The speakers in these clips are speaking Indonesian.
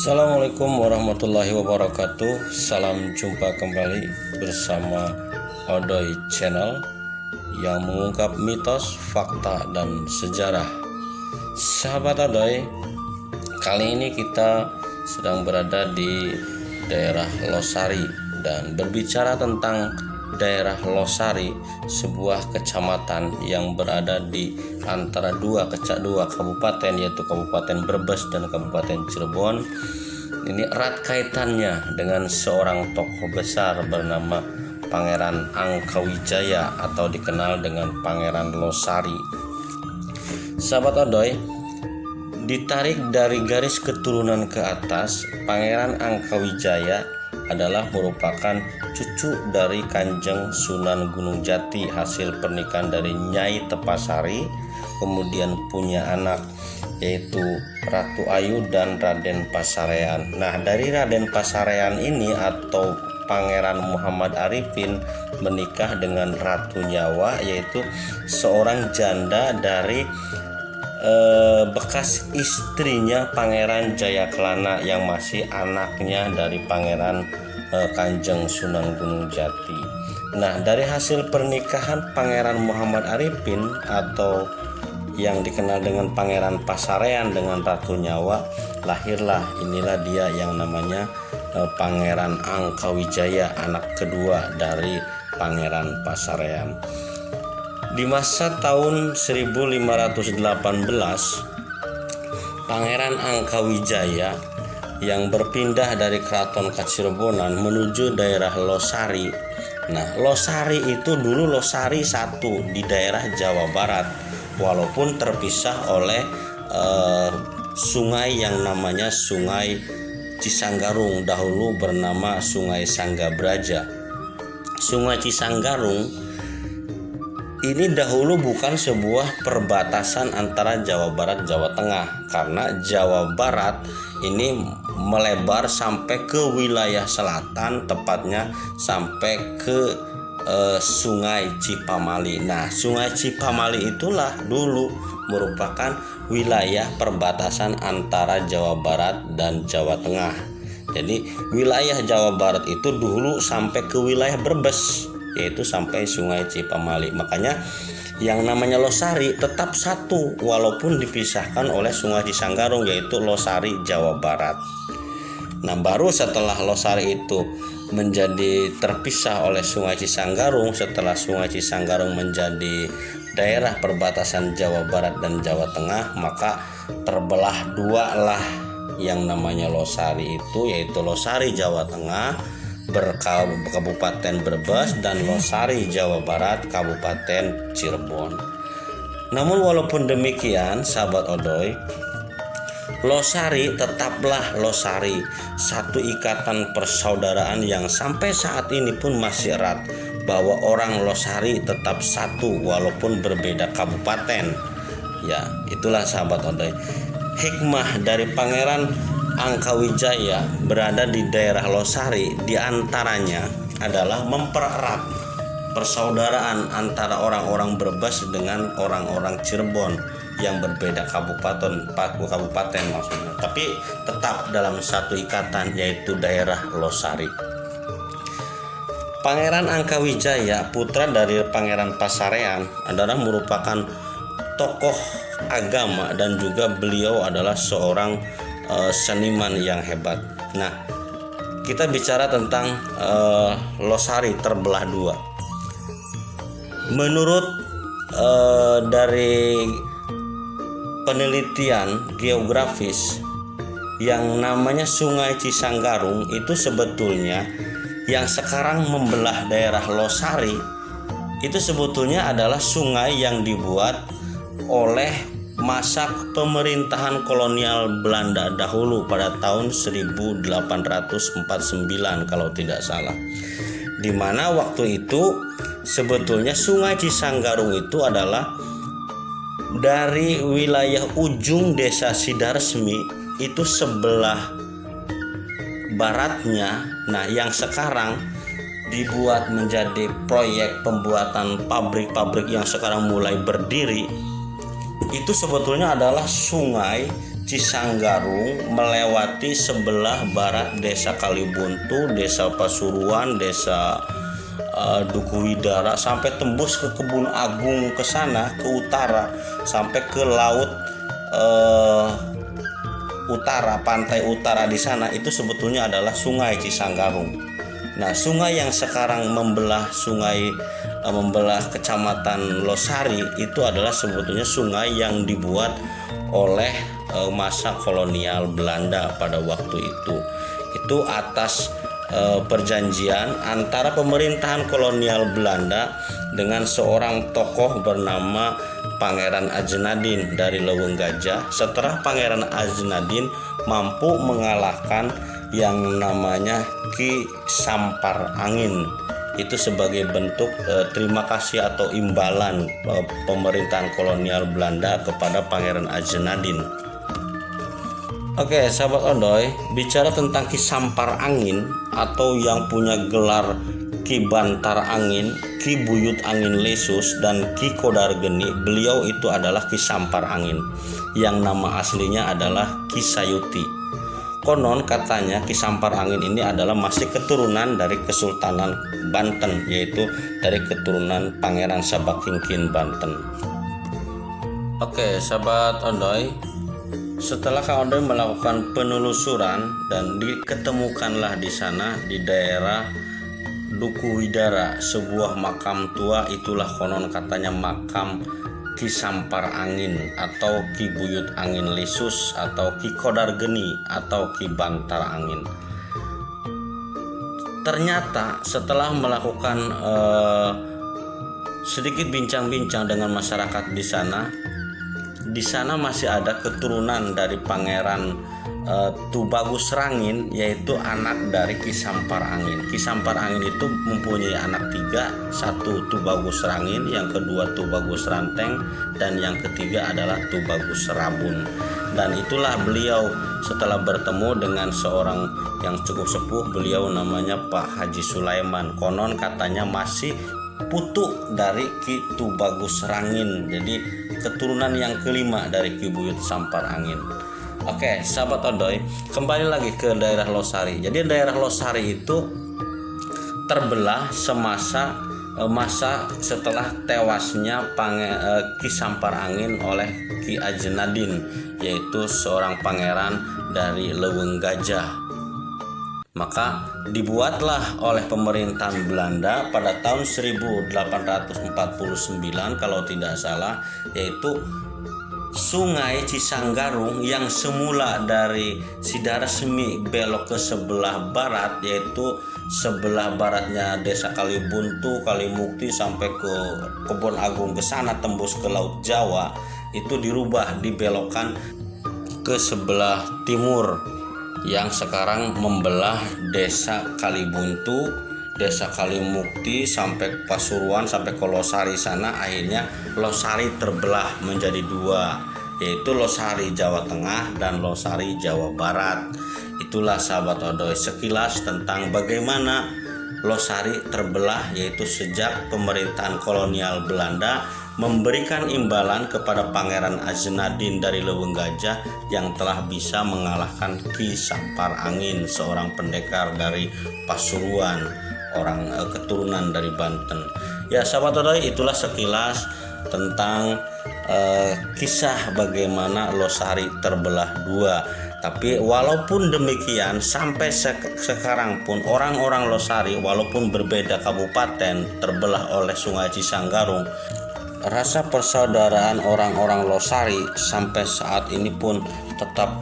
Assalamualaikum warahmatullahi wabarakatuh. Salam jumpa kembali bersama Odoy Channel yang mengungkap mitos, fakta, dan sejarah. Sahabat Odoy, kali ini kita sedang berada di daerah Losari dan berbicara tentang daerah Losari, sebuah kecamatan yang berada di antara dua kabupaten, yaitu Kabupaten Brebes dan Kabupaten Cirebon. Ini erat kaitannya dengan seorang tokoh besar bernama Pangeran Angkawijaya atau dikenal dengan Pangeran Losari. Sahabat Odoy, ditarik dari garis keturunan ke atas, Pangeran Angkawijaya adalah merupakan cucu dari Kanjeng Sunan Gunung Jati hasil pernikahan dari Nyai Tepasari, kemudian punya anak yaitu Ratu Ayu dan Raden Pasarean. Nah, dari Raden Pasarean ini atau Pangeran Muhammad Arifin menikah dengan Ratu Nyawa, yaitu seorang janda dari bekas istrinya Pangeran Jayakelana yang masih anaknya dari Pangeran Kanjeng Sunan Gunung Jati. Nah, dari hasil pernikahan Pangeran Muhammad Arifin atau yang dikenal dengan Pangeran Pasarean dengan Ratu Nyawa, lahirlah inilah dia yang namanya Pangeran Angkawijaya, anak kedua dari Pangeran Pasarean. Di masa tahun 1518, Pangeran Angkawijaya yang berpindah dari Keraton Kacirebonan menuju daerah Losari. Nah, Losari itu dulu Losari 1 di daerah Jawa Barat, walaupun terpisah oleh sungai yang namanya Sungai Cisanggarung, dahulu bernama Sungai Sanggabraja. Sungai Cisanggarung ini dahulu bukan sebuah perbatasan antara Jawa Barat Jawa Tengah, karena Jawa Barat ini melebar sampai ke wilayah selatan, tepatnya sampai ke Sungai Cipamali. Nah, Sungai Cipamali itulah dulu merupakan wilayah perbatasan antara Jawa Barat dan Jawa Tengah. Jadi wilayah Jawa Barat itu dulu sampai ke wilayah Brebes, yaitu sampai Sungai Cipamali. Makanya yang namanya Losari tetap satu walaupun dipisahkan oleh Sungai Cisanggarung, yaitu Losari Jawa Barat. Nah, baru setelah Losari itu menjadi terpisah oleh Sungai Cisanggarung, setelah Sungai Cisanggarung menjadi daerah perbatasan Jawa Barat dan Jawa Tengah, maka terbelah dua lah yang namanya Losari itu, yaitu Losari Jawa Tengah Kabupaten Brebes dan Losari Jawa Barat Kabupaten Cirebon. Namun walaupun demikian, sahabat Odoy, Losari tetaplah Losari, satu ikatan persaudaraan yang sampai saat ini pun masih erat, bahwa orang Losari tetap satu walaupun berbeda kabupaten. Ya, itulah sahabat Odoy, hikmah dari Pangeran Angkawijaya berada di daerah Losari diantaranya adalah mempererat persaudaraan antara orang-orang Brebes dengan orang-orang Cirebon yang berbeda kabupaten maksudnya, tapi tetap dalam satu ikatan, yaitu daerah Losari. Pangeran Angkawijaya, putra dari Pangeran Pasarean, adalah merupakan tokoh agama dan juga beliau adalah seorang seniman yang hebat. Nah, kita bicara tentang Losari terbelah dua. Menurut dari penelitian geografis, yang namanya Sungai Cisanggarung itu sebetulnya yang sekarang membelah daerah Losari itu sebetulnya adalah sungai yang dibuat oleh masa pemerintahan kolonial Belanda dahulu pada tahun 1849 kalau tidak salah, di mana waktu itu sebetulnya Sungai Cisanggarung itu adalah dari wilayah ujung desa Sidaresmi itu sebelah baratnya. Nah, yang sekarang dibuat menjadi proyek pembuatan pabrik-pabrik yang sekarang mulai berdiri, itu sebetulnya adalah Sungai Cisanggarung melewati sebelah barat Desa Kalibuntu, Desa Pasuruan, Desa Duku Widara, sampai tembus ke Kebun Agung ke sana, ke utara, sampai ke laut utara, pantai utara di sana. Itu sebetulnya adalah Sungai Cisanggarung. Nah, sungai yang sekarang membelah Kecamatan Losari itu adalah sebetulnya sungai yang dibuat oleh masa kolonial Belanda pada waktu itu. Itu atas perjanjian antara pemerintahan kolonial Belanda dengan seorang tokoh bernama Pangeran Ajenadin dari Leuweung Gajah. Setelah Pangeran Ajenadin mampu mengalahkan yang namanya Ki Sampar Angin, itu sebagai bentuk terima kasih atau imbalan pemerintahan kolonial Belanda kepada Pangeran Ajenadin. Oke, sahabat Odoy, bicara tentang Ki Sampar Angin atau yang punya gelar Ki Bantar Angin, Ki Buyut Angin Lesus, dan Ki Kodar Geni, beliau itu adalah Ki Sampar Angin yang nama aslinya adalah Ki Sayuti. Konon katanya Ki Sampar Angin ini adalah masih keturunan dari Kesultanan Banten, yaitu dari keturunan Pangeran Sabakingkin Banten. Oke, sahabat Odoy, setelah Kang Odoy melakukan penelusuran dan diketemukanlah di sana di daerah Duku Widara sebuah makam tua, itulah konon katanya makam Ki Sampar Angin atau Ki Buyut Angin Lesus atau Ki Kodar Geni atau Ki Bantar Angin. Ternyata setelah melakukan sedikit bincang-bincang dengan masyarakat di sana masih ada keturunan dari Pangeran Tubagus Rangin, yaitu anak dari Ki Sampar Angin. Ki Sampar Angin itu mempunyai anak 3, satu Tubagus Rangin, yang kedua Tubagus Ranteng, dan yang ketiga adalah Tubagus Rabun. Dan itulah beliau setelah bertemu dengan seorang yang cukup sepuh, beliau namanya Pak Haji Sulaiman. Konon katanya masih putu dari Ki Tubagus Rangin, jadi keturunan yang kelima dari Ki Buyut Sampar Angin. Oke, sahabat Odoy, kembali lagi ke daerah Losari. Jadi daerah Losari itu terbelah semasa masa setelah tewasnya Ki Sampar Angin oleh Ki Ajenadin, yaitu seorang pangeran dari Leuweung Gajah. Maka dibuatlah oleh pemerintahan Belanda pada tahun 1849 kalau tidak salah, yaitu Sungai Cisanggarung yang semula dari Sidaresmi belok ke sebelah barat, yaitu sebelah baratnya Desa Kalibuntu, Kalimukti sampai ke Kebun Agung ke sana tembus ke Laut Jawa, itu dirubah, dibelokkan ke sebelah timur yang sekarang membelah Desa Kalibuntu, Desa Kalimukti sampai Pasuruan sampai ke Losari sana. Akhirnya Losari terbelah menjadi 2, yaitu Losari Jawa Tengah dan Losari Jawa Barat. Itulah sahabat Odoy sekilas tentang bagaimana Losari terbelah, yaitu sejak pemerintahan kolonial Belanda memberikan imbalan kepada Pangeran Ajenadin dari Leuweung Gajah yang telah bisa mengalahkan Ki Sampar Angin, seorang pendekar dari Pasuruan, orang keturunan dari Banten. Ya sahabat Odoy, itulah sekilas tentang kisah bagaimana Losari terbelah 2. Tapi walaupun demikian, sampai sekarang pun orang-orang Losari walaupun berbeda kabupaten terbelah oleh Sungai Cisanggarung, rasa persaudaraan orang-orang Losari sampai saat ini pun tetap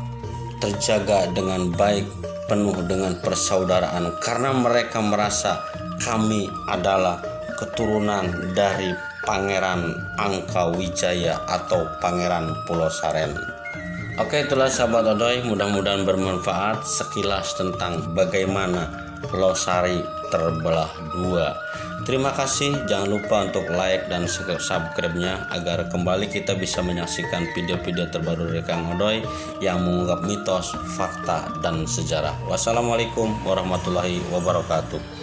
terjaga dengan baik, penuh dengan persaudaraan, karena mereka merasa kami adalah keturunan dari Pangeran Angkawijaya atau Pangeran Pulau Saren. Oke, itulah sahabat Odoy, mudah-mudahan bermanfaat sekilas tentang bagaimana Losari terbelah 2. Terima kasih, jangan lupa untuk like dan subscribe-nya agar kembali kita bisa menyaksikan video-video terbaru dari Kang Odoy yang mengungkap mitos, fakta, dan sejarah. Wassalamualaikum warahmatullahi wabarakatuh.